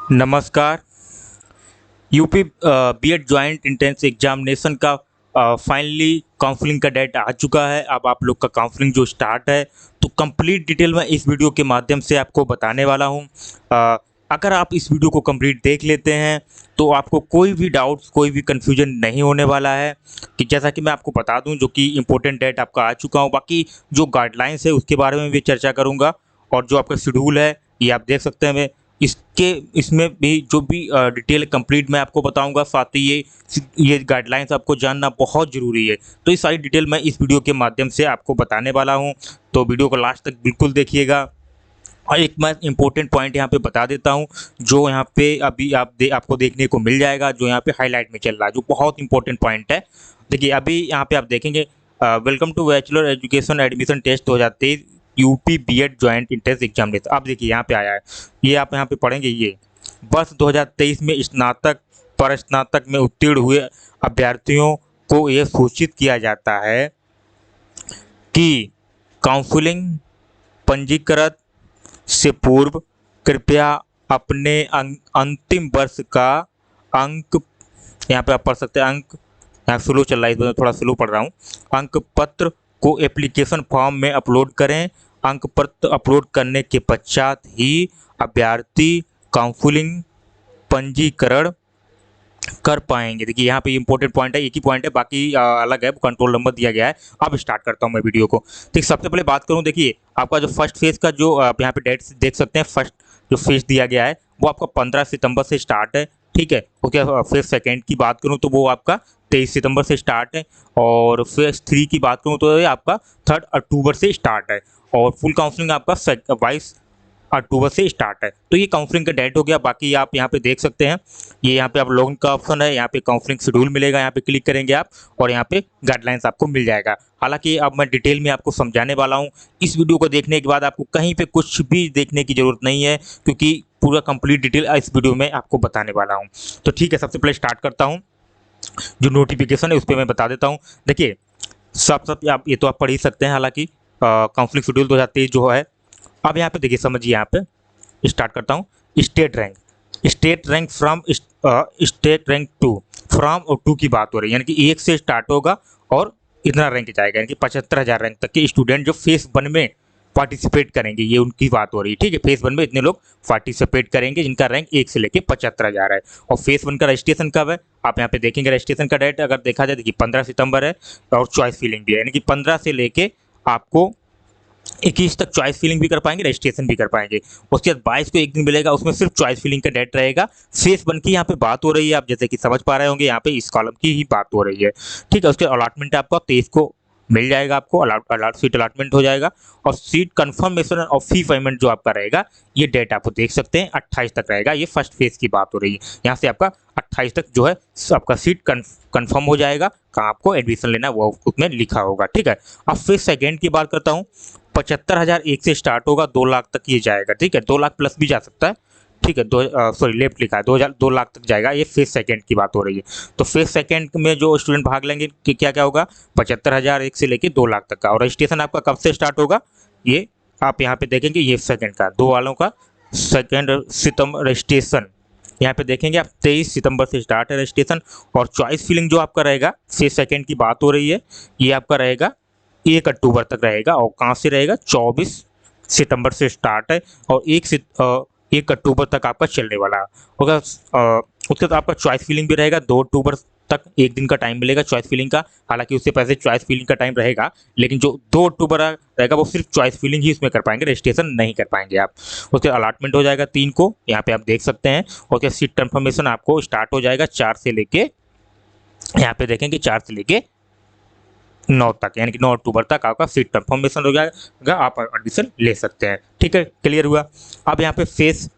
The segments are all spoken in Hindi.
नमस्कार। UP BEd joint entrance examination का फाइनली काउंसलिंग का डेट आ चुका है। अब आप लोग का काउंसलिंग जो स्टार्ट है, तो कंप्लीट डिटेल मैं इस वीडियो के माध्यम से आपको बताने वाला हूं। अगर आप इस वीडियो को कंप्लीट देख लेते हैं तो आपको कोई भी डाउट्स, कोई भी कन्फ्यूजन नहीं होने वाला है। कि जैसा कि मैं आपको बता दूं, जो कि इम्पोर्टेंट डेट आपका आ चुका हूं। बाकी जो गाइडलाइंस है उसके बारे में भी चर्चा करूंगा, और जो आपका शेड्यूल है ये आप देख सकते हैं। इसके इसमें भी जो भी डिटेल कंप्लीट मैं आपको बताऊंगा, साथ ही ये गाइडलाइंस आपको जानना बहुत ज़रूरी है। तो ये सारी डिटेल मैं इस वीडियो के माध्यम से आपको बताने वाला हूं, तो वीडियो को लास्ट तक बिल्कुल देखिएगा। और एक मैं इंपॉर्टेंट पॉइंट यहाँ पे बता देता हूँ, जो यहाँ पे अभी आपको देखने को मिल जाएगा, जो यहाँ पे हाईलाइट में चल रहा है, जो बहुत इंपॉर्टेंट पॉइंट है। देखिए, अभी यहाँ पे आप देखेंगे, welcome to bachelor education admission test 2023 UP BEd joint entrance examination. अब देखिए यहाँ पे आया है, ये आप यहाँ पे पढ़ेंगे। ये वर्ष 2023 में स्नातक पर स्नातक में उत्तीर्ण हुए अभ्यर्थियों को यह सूचित किया जाता है कि काउंसलिंग पंजीकृत से पूर्व कृपया अपने अंतिम वर्ष का अंक, यहाँ पे आप पढ़ सकते हैं अंक, यहाँ स्लो चल रहा है, इस वजह से थोड़ा स्लो पढ़ रहा हूँ। अंक पत्र को एप्लीकेशन फॉर्म में अपलोड करें। अंक पत्र अपलोड करने के पश्चात ही अभ्यर्थी काउंसलिंग पंजीकरण कर पाएंगे। देखिए यहाँ पे इंपॉर्टेंट पॉइंट है, एक ही पॉइंट है, बाकी अलग है, कंट्रोल नंबर दिया गया है। अब स्टार्ट करता हूँ मैं वीडियो को। ठीक, सबसे पहले बात करूँ, देखिए आपका जो फर्स्ट फेज का जो आप यहाँ पे डेट देख सकते हैं, फर्स्ट जो फेज दिया गया है वो आपका 15 सितंबर से स्टार्ट है। ठीक है, ओके। फेज सेकेंड की बात करूँ तो वो आपका 23 सितंबर से स्टार्ट है, और फेज 3 की बात करूँ तो ये आपका 3 अक्टूबर से स्टार्ट है, और फुल काउंसलिंग आपका 22 अक्टूबर से स्टार्ट है। तो ये काउंसलिंग का डेट हो गया। बाकी आप यहाँ पे देख सकते हैं, ये यहाँ पे आप लॉगिन का ऑप्शन है, यहाँ पे काउंसलिंग शेड्यूल मिलेगा, यहाँ पे क्लिक करेंगे आप, और यहाँ पे गाइडलाइंस आपको मिल जाएगा। हालांकि अब मैं डिटेल में आपको समझाने वाला हूँ। इस वीडियो को देखने के बाद आपको कहीं पे कुछ भी देखने की जरूरत नहीं है, क्योंकि पूरा कंप्लीट डिटेल इस वीडियो में आपको बताने वाला हूँ। तो ठीक है, सबसे पहले स्टार्ट करता हूँ। जो नोटिफिकेशन है उस पर मैं बता देता हूँ। देखिए, सब आप ये तो आप पढ़ ही सकते हैं। हालांकि काउंसलिंग शेड्यूल 2023 जो है, अब यहाँ पे देखिए, समझिए, यहाँ पे स्टार्ट करता हूँ। State rank from state rank to, from और टू की बात हो रही है, यानी कि एक से स्टार्ट होगा और इतना रैंक जाएगा, यानी कि 75,000 रैंक तक के स्टूडेंट जो फेज 1 में पार्टिसिपेट करेंगे, ये उनकी बात हो रही है। ठीक है, फेज 1 में इतने लोग पार्टिसिपेट करेंगे जिनका रैंक 1 से लेके 75,000 है। और फेज 1 का रजिस्ट्रेशन कब है, आप यहाँ पे देखेंगे रजिस्ट्रेशन का डेट अगर देखा जाए, देखिए 15 सितंबर है, और चॉइस फिलिंग भी है, यानी कि 15 से लेके आपको 21 तक चॉइस फिलिंग भी कर पाएंगे, रजिस्ट्रेशन भी कर पाएंगे। उसके बाद 22 को एक दिन मिलेगा, उसमें सिर्फ चॉइस फिलिंग का डेट रहेगा। फेज 1 की यहाँ पे बात हो रही है, आप जैसे कि समझ पा रहे होंगे, यहाँ पे इस कॉलम की ही बात हो रही है। ठीक है, उसके अलॉटमेंट आपको 23 को मिल जाएगा, आपको सीट अलॉटमेंट हो जाएगा। और सीट कंफर्मेशन और फी पेमेंट जो आपका रहेगा, ये डेट आप देख सकते हैं 28 तक रहेगा। ये फर्स्ट फेज की बात हो रही है, यहाँ से आपका 28 तक जो है आपका सीट कंफर्म हो जाएगा, कहाँ आपको एडमिशन लेना है वो उसमें लिखा होगा। ठीक है, अब फेज सेकेंड की बात करता हूँ। 75,000 एक से स्टार्ट होगा, 2 लाख तक ये जाएगा। ठीक है, 2 लाख प्लस भी जा सकता है। ठीक है, सॉरी लेफ्ट लिखा है, 2 लाख तक जाएगा। ये फेज सेकंड की बात हो रही है। तो फेज सेकंड में जो स्टूडेंट भाग लेंगे कि क्या क्या होगा, 75,000 एक से लेके 2 लाख तक का। और रजिस्ट्रेशन आपका कब से स्टार्ट होगा, ये आप यहाँ पे देखेंगे, ये सेकंड का, 2 वालों का सेकंड सितंबर रजिस्ट्रेशन यहाँ पे देखेंगे आप, 23 सितंबर से स्टार्ट है रजिस्ट्रेशन। और चॉइस फिलिंग जो आपका रहेगा, फेज सेकंड की बात हो रही है, ये आपका रहेगा 1 अक्टूबर तक रहेगा। और कहाँ से रहेगा, 24 सितंबर से स्टार्ट है, और 1 अक्टूबर तक आपका चलने वाला होगा। उसके बाद आपका चॉइस फिलिंग भी रहेगा, 2 अक्टूबर तक एक दिन का टाइम मिलेगा चॉइस फिलिंग का। हालांकि उससे पहले चॉइस फिलिंग का टाइम रहेगा, लेकिन जो 2 अक्टूबर रहेगा वो सिर्फ चॉइस फिलिंग ही उसमें कर पाएंगे, रजिस्ट्रेशन नहीं कर पाएंगे आप। उसके अलॉटमेंट हो जाएगा 3 को, यहाँ पे आप देख सकते हैं। और सीट कंफर्मेशन आपको स्टार्ट हो जाएगा 4 से लेके, यहाँ पे देखेंगे 4 से लेके 9 तक, यानी कि 9 अक्टूबर तक आपका सीट कंफर्मेशन हो जाएगा, आप एडमिशन ले सकते हैं। ठीक है, क्लियर हुआ। अब यहाँ पे फेज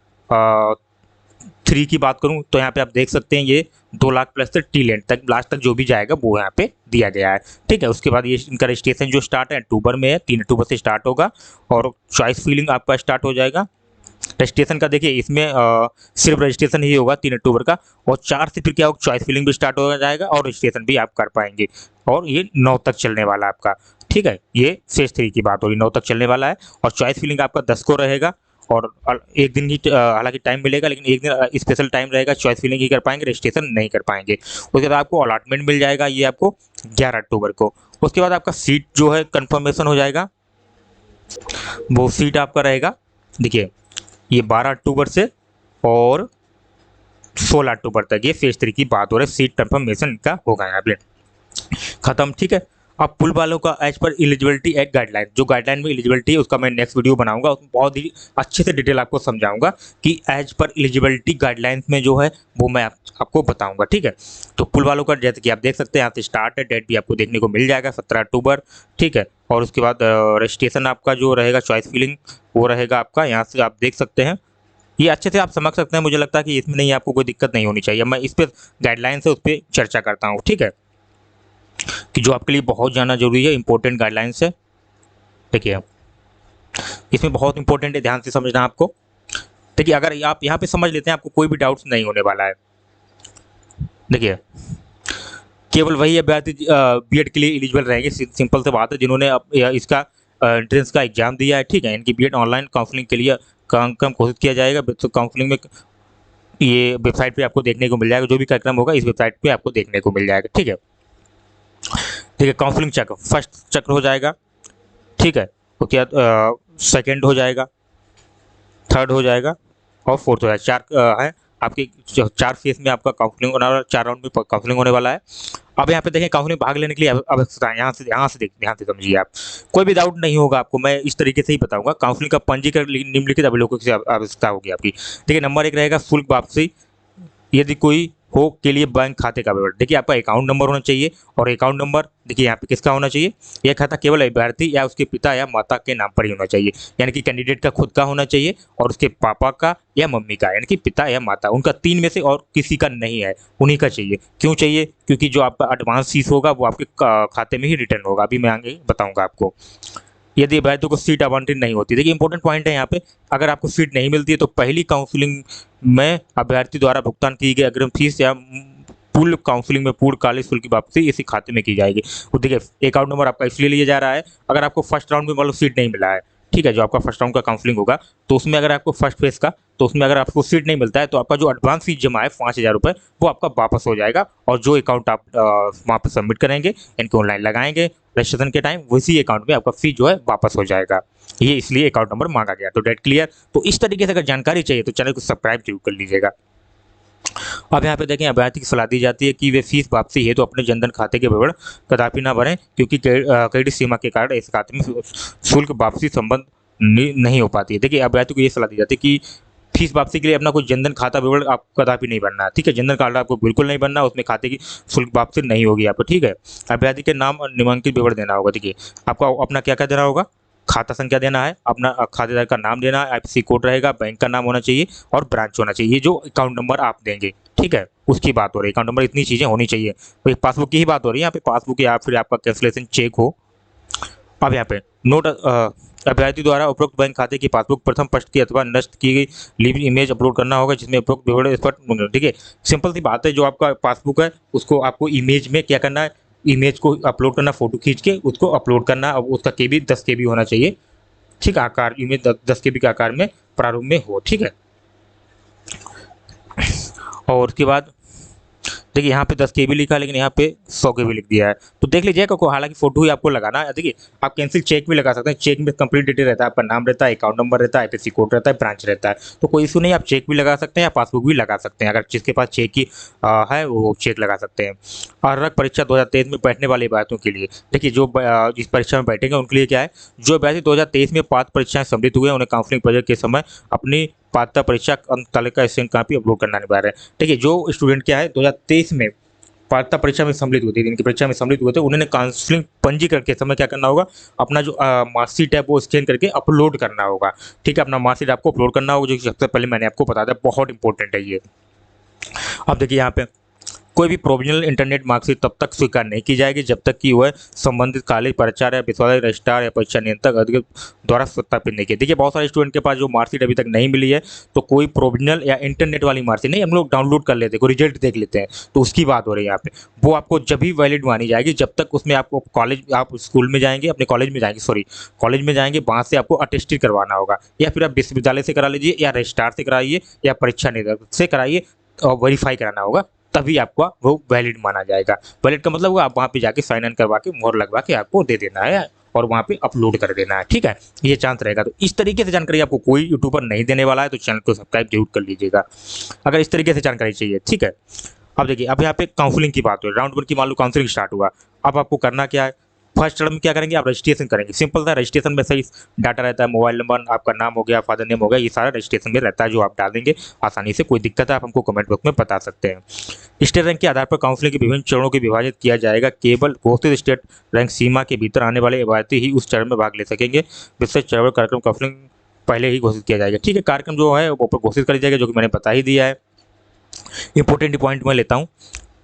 3 की बात करूँ तो यहाँ पे आप देख सकते हैं, ये 2 लाख प्लस से टी लेंट तक लास्ट तक जो भी जाएगा वो यहाँ पे दिया गया है। ठीक है, उसके बाद ये इनका रजिस्ट्रेशन जो स्टार्ट है अक्टूबर में है, 3 अक्टूबर से स्टार्ट होगा, और चॉइस फिलिंग आपका स्टार्ट हो जाएगा। रजिस्ट्रेशन का देखिए, इसमें सिर्फ रजिस्ट्रेशन ही होगा 3 अक्टूबर का, और 4 से फिर क्या होगा, चॉइस फिलिंग भी स्टार्ट हो जाएगा, और रजिस्ट्रेशन भी आप कर पाएंगे। और ये 9 तक चलने वाला है आपका। ठीक है, ये फेज 3 की बात हो रही, 9 तक चलने वाला है, और चॉइस फिलिंग आपका 10 को रहेगा। और एक दिन ही हालांकि टाइम मिलेगा, लेकिन एक दिन स्पेशल टाइम रहेगा, चॉइस फिलिंग ही कर पाएंगे, रजिस्ट्रेशन नहीं कर पाएंगे। उसके बाद आपको अलॉटमेंट मिल जाएगा, ये आपको 11 अक्टूबर को। उसके बाद आपका सीट जो है कंफर्मेशन हो जाएगा, वो सीट आपका रहेगा, देखिए ये 12 अक्टूबर से और 16 अक्टूबर तक, ये फेज 3 की बात हो रही है, सीट कंफर्मेशन का होगा यहाँ पे खत्म, ठीक है। अब पुल वालों का एज पर एलिजिबिलिटी एक्ट गाइडलाइन, जो गाइडलाइन में एलिजिबिलिटी है उसका मैं नेक्स्ट वीडियो बनाऊंगा, उसमें बहुत ही अच्छे से डिटेल आपको समझाऊंगा कि एज पर एलिजिबिलिटी गाइडलाइंस में जो है वो मैं आपको बताऊंगा, ठीक है। तो पुल वालों का जैसे कि आप देख सकते हैं यहाँ से स्टार्ट है, डेट भी आपको देखने को मिल जाएगा 17 अक्टूबर, ठीक है। और उसके बाद रजिस्ट्रेशन आपका जो रहेगा चॉइस फिलिंग वो रहेगा आपका, यहाँ से आप देख सकते हैं, ये अच्छे से आप समझ सकते हैं। मुझे लगता है कि इसमें नहीं, आपको कोई दिक्कत नहीं होनी चाहिए। मैं इस पर गाइडलाइन से उस पर चर्चा करता हूँ, ठीक है, कि जो आपके लिए बहुत जानना जरूरी है, इंपॉर्टेंट गाइडलाइंस है। देखिए इसमें बहुत इंपॉर्टेंट है, ध्यान से समझना आपको। देखिए अगर आप यहाँ पे समझ लेते हैं, आपको कोई भी डाउट्स नहीं होने वाला है। देखिए केवल वही अभ्यर्थी बीएड के लिए एलिजिबल रहेंगे, सिंपल से बात है, जिन्होंने इसका एंट्रेंस का एग्जाम दिया है, ठीक है। इनकी बीएड ऑनलाइन काउंसलिंग के लिए कम कोशिश किया जाएगा। तो काउंसलिंग में ये वेबसाइट पे आपको देखने को मिल जाएगा, जो भी कार्यक्रम होगा इस वेबसाइट पे आपको देखने को मिल जाएगा, ठीक है। ठीक है, काउंसलिंग चक्र फर्स्ट चक्र हो जाएगा, ठीक है। उसके बाद सेकेंड हो जाएगा, थर्ड हो जाएगा और फोर्थ हो जाएगा। चार है आपकी, 4 फेज में आपका काउंसलिंग होने वाला, 4 राउंड में काउंसलिंग होने वाला है। अब यहाँ पे देखें काउंसलिंग भाग लेने के लिए आवश्यकता है, यहाँ से ध्यान से समझिए आप, कोई भी डाउट नहीं होगा आपको, मैं इस तरीके से ही बताऊंगा। काउंसलिंग का पंजीकरण निम्नलिखित अभिलेखों की आवश्यकता होगी आपकी। देखिए नंबर 1 रहेगा शुल्क वापसी, यदि कोई हो के लिए बैंक खाते का विवरण। देखिए आपका अकाउंट नंबर होना चाहिए, और अकाउंट नंबर देखिए यहाँ पे किसका होना चाहिए, यह खाता केवल अभ्यर्थी या उसके पिता या माता के नाम पर ही होना चाहिए, यानी कि कैंडिडेट का खुद का होना चाहिए और उसके पापा का या मम्मी का, यानी कि पिता या माता, उनका 3 में से और किसी का नहीं है, उन्हीं का चाहिए। क्यों चाहिए? क्योंकि जो आपका एडवांस फीस होगा वो आपके खाते में ही रिटर्न होगा, अभी मैं आगे बताऊंगा आपको। यदि अभ्यर्थियों को सीट आवंटित नहीं होती, देखिए इंपॉर्टेंट पॉइंट है यहाँ पे, अगर आपको सीट नहीं मिलती है तो पहली काउंसलिंग में अभ्यर्थी द्वारा भुगतान की गई अग्रिम फीस या पूर्ण काउंसलिंग में पूर्णकालिक शुल्क की वापसी इसी खाते में की जाएगी। तो देखिए अकाउंट नंबर आपका इसलिए लिया जा रहा है, अगर आपको फर्स्ट राउंड में मान लो सीट नहीं मिला है, ठीक है, जो आपका फर्स्ट राउंड का काउंसलिंग होगा, तो उसमें अगर आपको फर्स्ट फेज का, तो उसमें अगर आपको सीट नहीं मिलता है तो आपका जो एडवांस फीस जमा है 5,000 रुपये, वो आपका वापस हो जाएगा, और जो अकाउंट आप वहाँ पर सबमिट करेंगे, इनको ऑनलाइन लगाएंगे रजिस्ट्रेशन के टाइम, वैसी अकाउंट में आपका फीस जो है वापस हो जाएगा। ये इसलिए अकाउंट नंबर मांगा गया। तो डेट क्लियर। तो इस तरीके से अगर जानकारी चाहिए तो चैनल को सब्सक्राइब जरूर कर लीजिएगा। अब यहाँ पे देखें अभ्यर्थी की सलाह दी जाती है कि वे फीस वापसी है तो अपने जनधन खाते के विवरण कदापि ना भरें, क्योंकि क्रेडिट सीमा के कारण इस खाते में शुल्क वापसी संबंध नहीं हो पाती है। देखिए अभ्यर्थी को ये सलाह दी जाती है कि फीस वापसी के लिए अपना कोई जनधन खाता विवरण आपको कदापि नहीं बनना है, ठीक है। जनधन कार्ड आपको बिल्कुल नहीं बनना, उसमें खाते की शुल्क वापसी नहीं होगी आपको, ठीक है। अभ्यर्थी के नाम और निम्नलिखित विवरण देना होगा। देखिए आपको अपना क्या क्या देना होगा, खाता संख्या देना है, अपना खातेदार का नाम देना है, आईएफएससी कोड रहेगा, बैंक का नाम होना चाहिए और ब्रांच होना चाहिए। ये जो अकाउंट नंबर आप देंगे, ठीक है, उसकी बात हो रही है। अकाउंट नंबर, इतनी चीज़ें होनी चाहिए। तो एक पासबुक की ही बात हो रही है यहाँ पे, पासबुक या फिर आपका कैंसिलेशन चेक हो। अब यहाँ पे नोट, अभ्यर्थी द्वारा उपरोक्त बैंक खाते की पासबुक प्रथम पृष्ठ की अथवा नष्ट की गई लिविंग इमेज अपलोड करना होगा, जिसमें उपरोक्त विवरण स्पष्ट, ठीक है। सिंपल सी बात है, जो आपका पासबुक है उसको आपको इमेज में क्या करना है, इमेज को अपलोड करना, फोटो खींच के उसको अपलोड करना। अब उसका केबी 10 केबी होना चाहिए, ठीक है, आकार इमेज 10 केबी के आकार में प्रारूप में हो, ठीक है। और उसके बाद देखिए यहाँ पे 10 केबी लिखा है, लेकिन यहाँ पे 100 केबी लिख दिया है, तो देख लीजिएगा को, हालांकि फोटो ही आपको लगाना है। देखिए आप कैंसिल चेक भी लगा सकते हैं, चेक में कंप्लीट डिटेल रहता है, आपका नाम रहता है, अकाउंट नंबर रहता है, आईएफएससी कोड रहता है, ब्रांच रहता है, तो कोई इशू नहीं, आप चेक भी लगा सकते हैं या पासबुक भी लगा सकते हैं। अगर जिसके पास चेक की है वो चेक लगा सकते हैं। और परीक्षा 2023 में बैठने वाले अभ्यर्थियों के लिए, देखिए जो जिस परीक्षा में बैठेंगे उनके लिए क्या है, जो अभ्यर्थी 2023 में 5 परीक्षाएं सम्मिलित हुए हैं, उन्हें काउंसलिंग प्रोजेक्ट के समय अपनी पात्रता परीक्षा अंक तालिका स्कैन कॉपी अपलोड करना अनिवार्य है। देखिए जो स्टूडेंट क्या है 2023 में पात्रता परीक्षा में सम्मिलित हुए थे, इनकी परीक्षा में सम्मिलित हुए थे, उन्होंने काउंसलिंग पंजीकरण के समय क्या करना होगा, अपना जो मार्कशीट है वो स्कैन करके अपलोड करना होगा, ठीक है। अपना मार्कशीट आपको अपलोड करना होगा, जो सबसे पहले मैंने आपको बता दिया, बहुत इंपॉर्टेंट है ये। अब देखिए यहाँ पे कोई भी प्रोविजनल इंटरनेट मार्कशीट तब तक स्वीकार नहीं की जाएगी जब तक कि वह संबंधित कॉलेज प्राचार्य या विश्वविद्यालय रजिस्ट्रार या परीक्षा नियंत्रक अधिकारी द्वारा सत्यापित नहीं किया। देखिए बहुत सारे स्टूडेंट के पास जो मार्कशीट अभी तक नहीं मिली है, तो कोई प्रोविजनल या इंटरनेट वाली मार्कशीट नहीं, हम लोग डाउनलोड कर लेते हैं, कोई रिजल्ट देख लेते हैं, तो उसकी बात हो रही है यहाँ पे। वो आपको जब भी वैलिड मानी जाएगी जब तक उसमें आपको कॉलेज, आप स्कूल में जाएंगे, अपने कॉलेज में जाएंगे, सॉरी कॉलेज में जाएंगे, वहाँ से आपको अटेस्टेड करवाना होगा, या फिर आप विश्वविद्यालय से करा लीजिए, या रजिस्ट्रार से कराइए, या परीक्षा नियंत्रक से कराइए, और वेरीफाई कराना होगा, तभी आपका वो वैलिड माना जाएगा। वैलिड का मतलब आप वहाँ पे जाके साइन इन करवा के मोहर लगवा के आपको दे देना है और वहाँ पे अपलोड कर देना है, ठीक है, ये चांस रहेगा। तो इस तरीके से जानकारी आपको कोई यूट्यूबर नहीं देने वाला है, तो चैनल को सब्सक्राइब जरूर कर लीजिएगा अगर इस तरीके से जानकारी चाहिए, ठीक है। अब देखिए, अब यहाँ पे काउंसलिंग की बात हो, राउंड 1 की मान लो काउंसलिंग स्टार्ट हुआ। अब आपको करना क्या है, फर्स्ट चरण में क्या करेंगे, आप रजिस्ट्रेशन करेंगे। सिंपल था, रजिस्ट्रेशन में सही डाटा रहता है, मोबाइल नंबर, आपका नाम हो गया, फादर नेम हो गया, ये सारा रजिस्ट्रेशन में रहता है, जो आप डाल देंगे आसानी से। कोई दिक्कत है आप हमको कमेंट बॉक्स में बता सकते हैं। स्टेट रैंक के आधार पर काउंसलिंग के विभिन्न चरणों को विभाजित किया जाएगा। केवल घोषित स्टेट रैंक सीमा के भीतर आने वाले अभ्यर्थी ही उस चरण में भाग ले सकेंगे। विशेष चरण कार्यक्रम काउंसलिंग पहले ही घोषित किया जाएगा, ठीक है। कार्यक्रम जो है वो घोषित कर दिया जाएगा, जो कि मैंने बता ही दिया है। इंपॉर्टेंट पॉइंट मैं लेता हूँ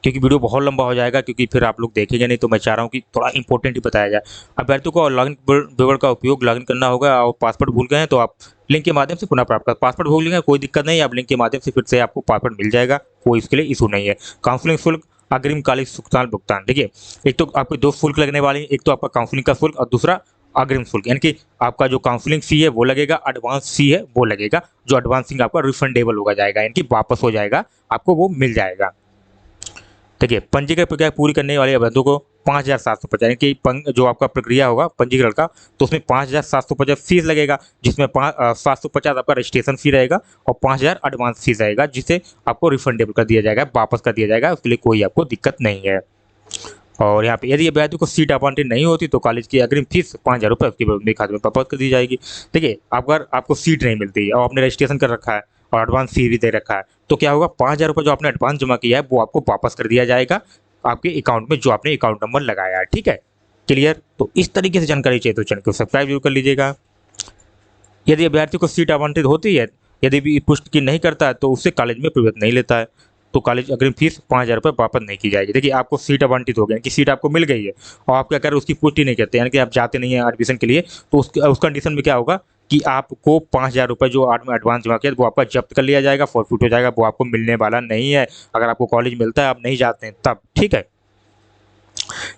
क्योंकि वीडियो बहुत लंबा हो जाएगा, क्योंकि फिर आप लोग देखेंगे नहीं, तो मैं चाह रहा हूँ कि थोड़ा इंपॉर्टेंट ही बताया जाए। अभ्यर्थियों को लॉगिन विवरण का उपयोग लॉगिन करना होगा, और पासवर्ड भूल गए हैं तो आप लिंक के माध्यम से पुनः प्राप्त कर, पासवर्ड भूल गए कोई दिक्कत नहीं, आप लिंक के माध्यम से फिर से आपको पासवर्ड मिल जाएगा, कोई इसके लिए इशू नहीं है। काउंसलिंग शुल्क अग्रिमकालिक भुगतान भुगतान, देखिए एक तो आपको 2 शुल्क लगने वाले हैं, एक तो आपका काउंसलिंग का शुल्क और दूसरा अग्रिम शुल्क, यानी कि आपका जो काउंसलिंग फी है वो लगेगा, एडवांस फी है वो लगेगा, जो एडवांसिंग आपका रिफंडेबल होगा जाएगा, यानी कि वापस हो जाएगा, आपको वो मिल जाएगा। देखिए पंजीकरण प्रक्रिया पूरी करने वाले अभ्यर्थियों को 5,750, यानी कि जो आपका प्रक्रिया होगा पंजीकरण का, तो उसमें 5,750 फीस लगेगा, जिसमें 750 आपका रजिस्ट्रेशन फी रहेगा और 5,000 एडवांस फीस रहेगा, जिसे आपको रिफंडेबल कर दिया जाएगा, वापस कर दिया जाएगा, उसके लिए कोई आपको दिक्कत नहीं है। और यहाँ पे यदि अभ्यर्थी को सीट अपॉइंटेड नहीं होती तो कॉलेज की अग्रिम फीस 5,000 रुपये उसके खाते में वापस कर दी जाएगी। देखिए अगर आपको सीट नहीं मिलती और आपने रजिस्ट्रेशन कर रखा है और एडवांस फी भी दे रखा है, तो क्या होगा, 5,000 रुपये जो आपने एडवांस जमा किया है वो आपको वापस कर दिया जाएगा आपके अकाउंट में, जो आपने अकाउंट नंबर लगाया है, ठीक है, क्लियर। तो इस तरीके से जानकारी चाहिए तो चैनल को सब्सक्राइब जरूर कर लीजिएगा। यदि अभ्यर्थी को सीट आवंटित होती है, यदि भी पुष्टि नहीं करता है, तो उससे कॉलेज में प्रवेश नहीं लेता है, तो कॉलेज अग्रिम फीस 5,000 रुपये वापस नहीं की जाएगी। देखिए आपको सीट आवंटित हो गया कि सीट आपको मिल गई है और आप क्या कर रहे हो, उसकी पुष्टि नहीं करते, यानी कि आप जाते नहीं हैं एडमिशन के लिए, तो उस कंडीशन में क्या होगा कि आपको 5,000 रुपये जो एडवांस जमा किया वो आपका जब्त कर लिया जाएगा, फॉरफिट हो जाएगा, वो आपको मिलने वाला नहीं है। अगर आपको कॉलेज मिलता है, आप नहीं जाते हैं तब, ठीक है।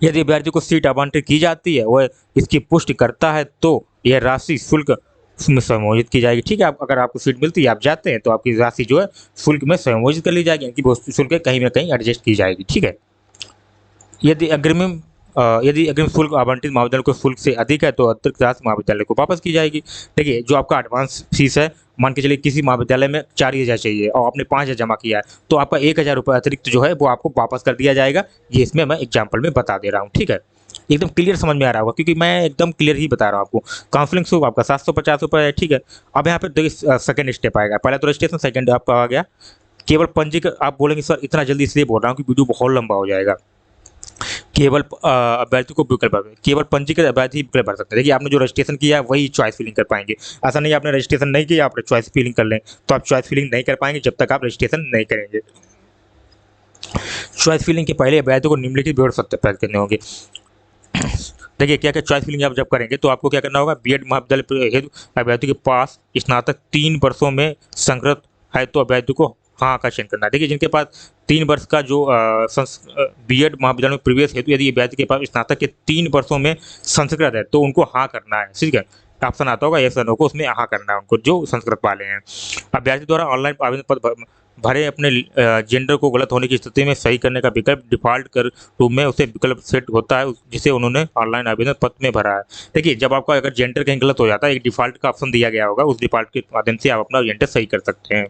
यदि अभ्यर्थी को सीट आवंटित की जाती है, वह इसकी पुष्टि करता है, तो यह राशि शुल्क में समायोजित की जाएगी, ठीक है। अगर आपको सीट मिलती है, आप जाते हैं, तो आपकी राशि जो है शुल्क में समायोजित कर ली जाएगी, यानी कि वो शुल्क कहीं ना कहीं एडजस्ट की जाएगी, ठीक है। यदि अग्रिम शुल्क आवंटित महाविद्यालय को शुल्क से अधिक है, तो अतिरिक्त राशि महाविद्यालय को वापस की जाएगी। देखिए जो आपका एडवांस फीस है, मान के चलिए किसी महाविद्यालय में 4,000 चाहिए और आपने 5,000 जमा किया है, तो आपका 1,000 रुपये अतिरिक्त जो है वो आपको वापस कर दिया जाएगा। ये इसमें मैं एग्जाम्पल में बता दे रहा हूँ, ठीक है। एकदम क्लियर समझ में आ रहा होगा, क्योंकि मैं एकदम क्लियर ही बता रहा हूँ आपको। काउंसलिंग शुल्क आपका 750 रुपये है, ठीक है। अब यहाँ पे देखिए सेकंड स्टेप आएगा, पहले तो रजिस्ट्रेशन, सेकंड आपका आ गया केवल पंजीकरण। आप बोलेंगे सर इतना जल्दी इसलिए बोल रहा हूँ कि वीडियो बहुत लंबा हो जाएगा। केवल अभ्यर्थी को विकल्प, केवल पंजीकृत अभ्यर्थी ही विकल्प भर सकते हैं। देखिए आपने जो रजिस्ट्रेशन किया है वही चॉइस फिलिंग कर पाएंगे। ऐसा नहीं आपने रजिस्ट्रेशन नहीं किया, आप चॉइस फिलिंग कर लें, तो आप चॉइस फिलिंग नहीं कर पाएंगे जब तक आप रजिस्ट्रेशन नहीं करेंगे। चॉइस फिलिंग के पहले अभ्यर्थी को निम्नलिखित विवरण सत्यापित करने होंगे। देखिए क्या क्या चॉइस फिलिंग आप जब करेंगे तो आपको क्या करना होगा, बीएड महाविद्यालय हेतु अभ्यर्थी के पास स्नातक 3 वर्षों में संस्कृत है तो अभ्यर्थी को हाँ का चयन करना है। देखिए जिनके पास 3 वर्ष का जो बीएड महाविद्यालय में प्रवेश हेतु यदि अभ्यर्थी के पास स्नातक के 3 वर्षों में संस्कृत है तो उनको हाँ करना है, ठीक है। ऑप्शन आता होगा यस नो को, उसमें हाँ करना है उनको, जो संस्कृत वाले हैं। अभ्यर्थी द्वारा ऑनलाइन आवेदन पत्र भरे अपने जेंडर को गलत होने की स्थिति में सही करने का विकल्प डिफॉल्ट कर रूप में उसे विकल्प सेट होता है जिसे उन्होंने ऑनलाइन आवेदन पत्र में भरा है। देखिए जब आपका अगर जेंडर कहीं गलत हो जाता है, एक डिफॉल्ट का ऑप्शन दिया गया होगा, उस डिफॉल्ट के माध्यम से आप अपना जेंडर सही कर सकते हैं।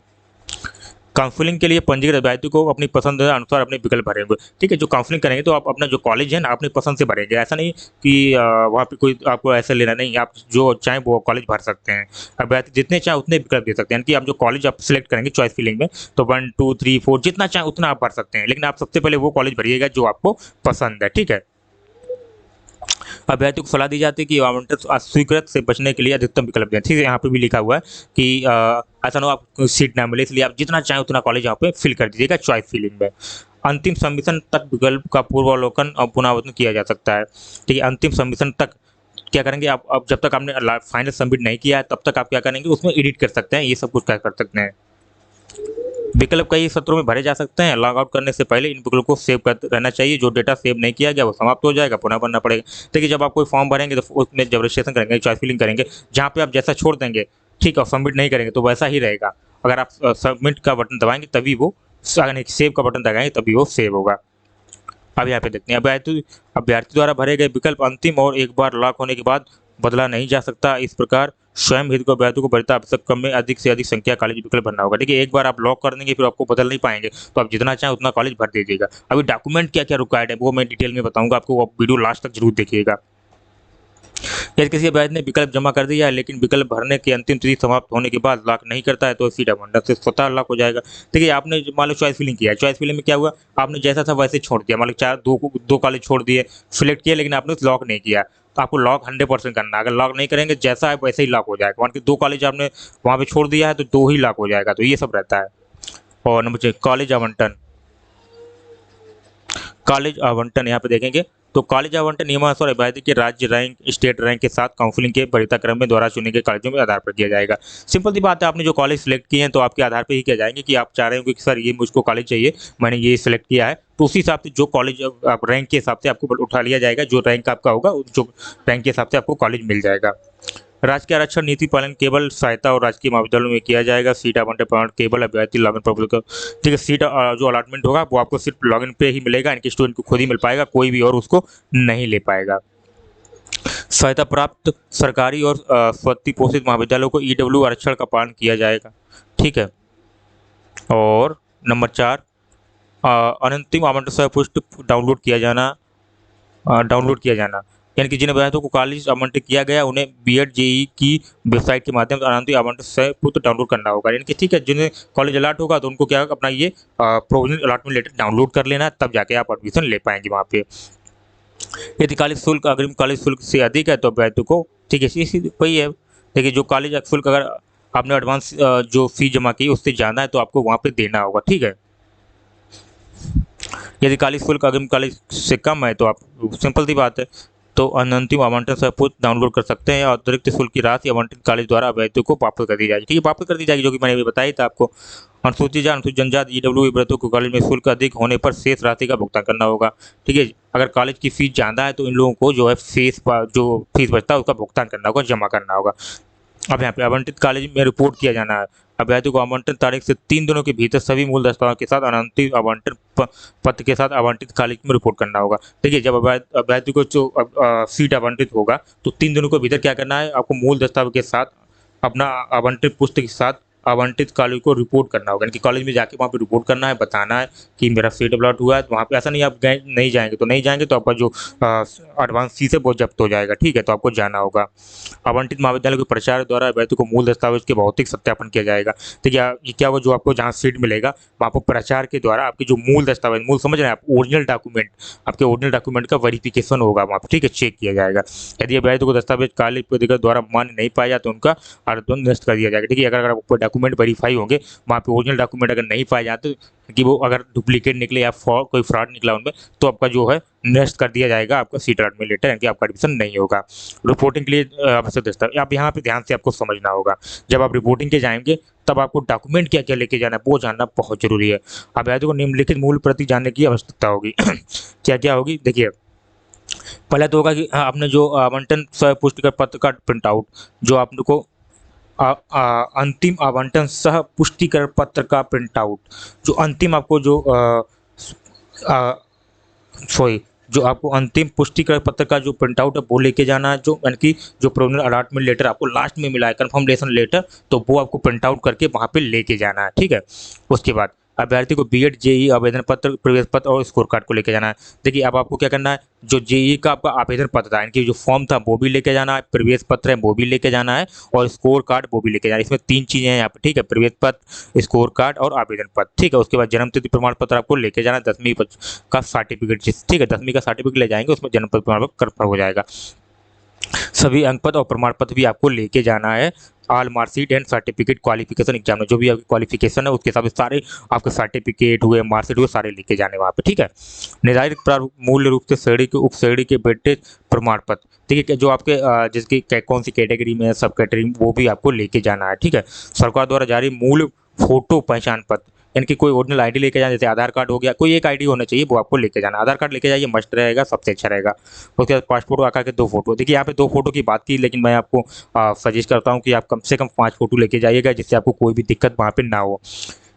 काउंसलिंग के लिए पंजीकृत अभ्यर्थी को अपनी पसंद के अनुसार अपने विकल्प भरेंगे, ठीक है। जो काउंसलिंग करेंगे तो आप अपना जो कॉलेज है ना अपनी पसंद से भरेंगे, ऐसा नहीं कि वहाँ पे कोई आपको ऐसा लेना नहीं, आप जो चाहें वो कॉलेज भर सकते हैं। अभ्यर्थी जितने चाहें उतने विकल्प दे सकते हैं, यानी कि आप जो कॉलेज आप सिलेक्ट करेंगे चॉइस फिलिंग में, तो 1 2 3 4 जितना चाहें उतना आप भर सकते हैं, लेकिन आप सबसे पहले वो कॉलेज भरिएगा जो आपको पसंद है, ठीक है। अभ्यर्थी को सलाह दी जाती है कि आवंटन अस्वीकृत से बचने के लिए अधिकतम विकल्प दें, ठीक है। यहाँ पे भी लिखा हुआ है कि ऐसा ना हो आपको सीट ना मिले, इसलिए आप जितना चाहें उतना कॉलेज यहाँ पे फिल कर दीजिएगा चॉइस फिलिंग में। अंतिम सबमिशन तक विकल्प का पूर्वावलोकन और पुनरावलोकन किया जा सकता है। ठीक है, अंतिम सबमिशन तक क्या करेंगे आप, अब जब तक आपने फाइनल सबमिट नहीं किया है तब तक आप क्या करेंगे, उसमें एडिट कर सकते हैं, ये सब कुछ क्या कर सकते हैं। विकल्प कई सत्रों में भरे जा सकते हैं। लॉग आउट करने से पहले इन विकल्पों को सेव कर रहना चाहिए। जो डेटा सेव नहीं किया गया वो समाप्त हो जाएगा, पुनः भरना पड़ेगा। देखिए, जब आप कोई फॉर्म भरेंगे तो उसमें जब रजिस्ट्रेशन करेंगे, चॉइस फिलिंग करेंगे, जहाँ पे आप जैसा छोड़ देंगे, ठीक है, और सबमिट नहीं करेंगे तो वैसा ही रहेगा। अगर आप सबमिट का बटन दबाएंगे तभी वो, सेव का बटन दबाएंगे तभी वो सेव होगा। अब यहाँ पे देखते हैं, अभ्यर्थी द्वारा भरे गए विकल्प अंतिम और एक बार लॉक होने के बाद बदला नहीं जा सकता। इस प्रकार स्वयं हित को अभ्यर्थी को वरीयता आवश्यक कम में अधिक से अधिक संख्या कॉलेज विकल्प भरना होगा। देखिए, एक बार आप लॉक कर देंगे फिर आपको बदल नहीं पाएंगे, तो आप जितना चाहें उतना कॉलेज भर दीजिएगा। अभी डॉक्यूमेंट क्या क्या रिक्वायर्ड है वो मैं डिटेल में बताऊंगा आपको, आप वीडियो लास्ट तक जरूर देखिएगा। यदि किसी अभ्यर्थी ने विकल्प जमा कर दिया है लेकिन विकल्प भरने की अंतिम तिथि समाप्त होने के बाद लॉक नहीं करता है तो सीट आवंटन से स्वतः लॉक हो जाएगा। देखिए, आपने मान लो चॉइस फिलिंग किया है, चॉइस फिलिंग में क्या हुआ, आपने जैसा था वैसे छोड़ दिया, मान लो दो कॉलेज छोड़ दिए, सिलेक्ट किया, लेकिन आपने लॉक नहीं किया, तो आपको लॉक 100% करना है। अगर लॉक नहीं करेंगे, जैसा है वैसे ही लॉक हो जाएगा। मान के 2 कॉलेज आपने वहाँ पे छोड़ दिया है तो 2 ही लॉक हो जाएगा, तो ये सब रहता है। और नंबर 6, कॉलेज आवंटन। कॉलेज आवंटन यहाँ पे देखेंगे तो कॉलेज आवंटन नियमानुसार अभ्यर्थी के राज्य रैंक, स्टेट रैंक के साथ काउंसलिंग के वरीयता क्रम में द्वारा चुने गए कॉलेजों के आधार पर किया जाएगा। सिंपल सी बात है, आपने जो कॉलेज सिलेक्ट किए हैं तो आपके आधार पर ही किया जाएंगे कि आप चाह रहे हो कि सर ये मुझको कॉलेज चाहिए, मैंने ये सिलेक्ट किया है, तो उसी हिसाब से जो कॉलेज आप रैंक के हिसाब से आपको उठा लिया जाएगा। जो रैंक आपका होगा, जो रैंक के हिसाब से आपको कॉलेज मिल जाएगा। राजकीय आरक्षण नीति पालन केवल सहायता और राजकीय महाविद्यालयों में किया जाएगा। सीट आवंटन प्रमाण केवल अभ्यर्थी लॉगिन पर ठीक है, सीट जो अलॉटमेंट होगा वो आपको सिर्फ लॉगिन पे ही मिलेगा, इनके स्टूडेंट को खुद ही मिल पाएगा, कोई भी और उसको नहीं ले पाएगा। सहायता प्राप्त सरकारी और स्वति पोषित महाविद्यालयों को ईडब्ल्यू आरक्षण का पालन किया जाएगा। ठीक है, और नंबर 4, अंतिम आवंटन स्वपुष्ट डाउनलोड किया जाना, यानी कि जिन अभ्यर्थियों को कॉलेज आवंटित किया गया उन्हें बीएड जेई की वेबसाइट के माध्यम से अनंतिम आवंटन से पुत्र डाउनलोड करना होगा। यानी कि ठीक है, जिन्हें कॉलेज अलॉट होगा तो उनको क्या अपना ये प्रोविजनल अलॉटमेंट लेटर डाउनलोड कर लेना है, तब जाके आप एडमिशन ले पाएंगे वहाँ पे। यदि कॉलेज शुल्क अग्रिम कॉलेज शुल्क से अधिक है तो अभ्यर्थी को, ठीक है, वही है, देखिए जो कॉलेज शुल्क अगर आपने एडवांस जो फीस जमा की उससे ज़्यादा है तो आपको वहाँ पे देना होगा। ठीक है, यदि कॉलेज शुल्क अग्रिम कॉलेज से कम है तो आप, सिंपल सी बात है, तो अंतिम आवंटन सबूत डाउनलोड कर सकते हैं और अतिरिक्त शुल्क की राशि आवंटित कॉलेज द्वारा अभ्यर्थियों को वापस कर दी जाएगी। ठीक है, वापस कर दी जाएगी, जो कि मैंने अभी बताई था आपको। अनुसूचित जनजाति ईडब्ल्यू अभ्यर्थियों को कॉलेज में शुल्क अधिक होने पर शेष राशि का भुगतान करना होगा। ठीक है, अगर कॉलेज की फीस ज़्यादा है तो इन लोगों को जो है जो फीस बचता है उसका भुगतान करना होगा, जमा करना होगा। अब यहाँ पे आवंटित कॉलेज में रिपोर्ट किया जाना है। अभ्यर्थी को आवंटन तारीख से 3 दिनों के भीतर सभी मूल दस्तावेज के साथ अनंतिम आवंटन पत्र के साथ आवंटित कॉलेज में रिपोर्ट करना होगा। देखिए, जब अभ्यर्थी को जो सीट आवंटित होगा तो 3 दिनों के भीतर क्या करना है, आपको मूल दस्तावेज के साथ अपना आवंटित पुस्तक के साथ आवंटित कॉलेज को रिपोर्ट करना होगा। यानी कि कॉलेज में जाके वहाँ पे रिपोर्ट करना है, बताना है कि मेरा सीट अलॉट हुआ है। तो वहाँ पे ऐसा नहीं आप गए नहीं जाएंगे तो नहीं जाएंगे, तो आपका जो एडवांस फीस है वो जब्त हो जाएगा। ठीक है, तो आपको जाना होगा। आवंटित महाविद्यालय के प्राचार्य द्वारा अभ्यर्थी को मूल दस्तावेज के भौतिक सत्यापन किया जाएगा। देखिए, ये क्या होगा, जो आपको जहाँ सीट मिलेगा वहाँ पर प्राचार्य के द्वारा आपके जो मूल दस्तावेज, मूल समझ रहे हैं आप, ओरिजिनल डॉक्यूमेंट, आपके ओरिजिनल डॉक्यूमेंट का वेरिफिकेशन होगा वहाँ पर। ठीक है, चेक किया जाएगा। यदि अभ्यर्थी को दस्तावेज कॉलेज प्राधिकारी द्वारा मान्य नहीं पाया जाए तो उनका आवेदन निरस्त कर दिया जाएगा। ठीक है, अगर आपको डॉक्यूमेंट वेरीफाई होंगे, वहाँ पे ओरिजिनल डॉक्यूमेंट अगर नहीं पाए जाते कि वो अगर डुप्लीकेट निकले या कोई फ्रॉड निकला उनमें, तो आपका जो है निरस्त कर दिया जाएगा, आपका सीट अलॉटमेंट लेटर, यानी कि आपका एडमिशन नहीं होगा। रिपोर्टिंग के लिए आवश्यक दस्तावेज, आप यहाँ पे ध्यान से आपको समझना होगा। जब आप रिपोर्टिंग के जाएंगे तब आपको डॉक्यूमेंट क्या क्या लेके जाना है वो जानना बहुत जरूरी है। अभ्यर्थी को निम्नलिखित मूल प्रति जानने की आवश्यकता होगी। क्या क्या होगी, देखिए, पहले तो होगा कि आपने जो आवंटन पुष्टि पत्र का प्रिंट आउट, जो आपको अंतिम आवंटन सह पुष्टिकरण पत्र का प्रिंट आउट, जो अंतिम आपको जो सॉरी जो आपको अंतिम पुष्टिकरण पत्र का जो प्रिंट आउट है वो लेके जाना है। जो यानी कि जो प्रोविजनल अलॉटमेंट लेटर आपको लास्ट में मिला है, कन्फर्मेशन लेटर, तो वो आपको प्रिंट आउट करके वहाँ पे लेके जाना है। ठीक है, उसके बाद अभ्यर्थी को बीएड जेई आवेदन पत्र, प्रवेश पत्र और स्कोर कार्ड को लेके जाना है। देखिए, अब आपको क्या करना है, जो जेई का आपका आवेदन पत्र था, यानी कि जो फॉर्म था वो भी लेके जाना है, प्रवेश पत्र है वो भी लेके जाना है, और स्कोर कार्ड वो भी लेके जाना है। इसमें 3 चीज़ें हैं यहाँ पे। ठीक है, प्रवेश पत्र, स्कोर कार्ड और आवेदन पत्र। ठीक है, उसके बाद जन्म तिथि प्रमाण पत्र आपको लेके जाना है, 10वीं का सर्टिफिकेट। ठीक है, 10वीं का सर्टिफिकेट ले जाएंगे, उसमें जन्म प्रमाण पत्र हो जाएगा। सभी अंक पत्र और प्रमाण पत्र भी आपको लेके जाना है। All marksheet and certificate qualification exam, जो भी आपकी क्वालिफिकेशन है उसके हिसाब से सारे आपके सर्टिफिकेट हुए, मार्कशीट हुए, सारे लेके जाने वहाँ पे, ठीक है। निर्धारित मूल रूप से श्रेणी के उप श्रेणी के वेटेज प्रमाण पत्र, ठीक है, जो आपके जिसकी कौन सी कैटेगरी में है, सब कैटेगरी, वो भी आपको लेके जाना है, ठीक है। सरकार द्वारा जारी मूल फोटो पहचान पत्र, यानी कि कोई ओरिजिनल आईडी लेके जाना, जैसे आधार कार्ड हो गया, कोई एक आईडी होना चाहिए, वो आपको लेके जाना। आधार कार्ड लेके जाइए, मस्ट रहेगा, सबसे अच्छा रहेगा। उसके बाद पासपोर्ट आकार के 2 फोटो। देखिए यहाँ पे 2 फोटो की बात की, लेकिन मैं आपको सजेस्ट करता हूँ कि आप कम से कम 5 फोटो लेके जाइएगा, जिससे आपको कोई भी दिक्कत वहाँ पे ना हो।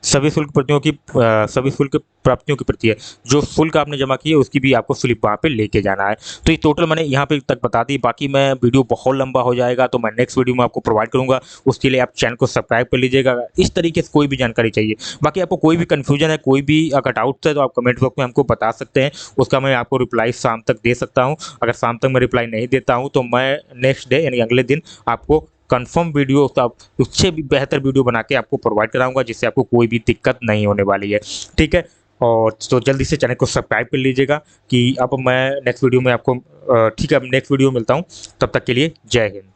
सभी शुल्क प्राप्तियों की प्रति है, जो शुल्क आपने जमा की है उसकी भी आपको स्लिप वहाँ पे लेके जाना है। तो ये टोटल मैंने यहाँ पे तक बता दी, बाकी मैं वीडियो बहुत लंबा हो जाएगा तो मैं नेक्स्ट वीडियो में आपको प्रोवाइड करूँगा। उसके लिए आप चैनल को सब्सक्राइब कर लीजिएगा, इस तरीके से कोई भी जानकारी चाहिए। बाकी आपको कोई भी कन्फ्यूजन है, कोई भी अगर डाउट्स है, तो आप कमेंट बॉक्स में हमको बता सकते हैं, उसका मैं आपको रिप्लाई शाम तक दे सकता हूँ। अगर शाम तक मैं रिप्लाई नहीं देता हूँ तो मैं नेक्स्ट डे यानी अगले दिन आपको कंफर्म वीडियो, उससे भी बेहतर वीडियो बना के आपको प्रोवाइड कराऊंगा, जिससे आपको कोई भी दिक्कत नहीं होने वाली है, ठीक है। और तो जल्दी से चैनल को सब्सक्राइब कर लीजिएगा कि अब मैं नेक्स्ट वीडियो में आपको ठीक है, अब नेक्स्ट वीडियो मिलता हूँ, तब तक के लिए जय हिंद।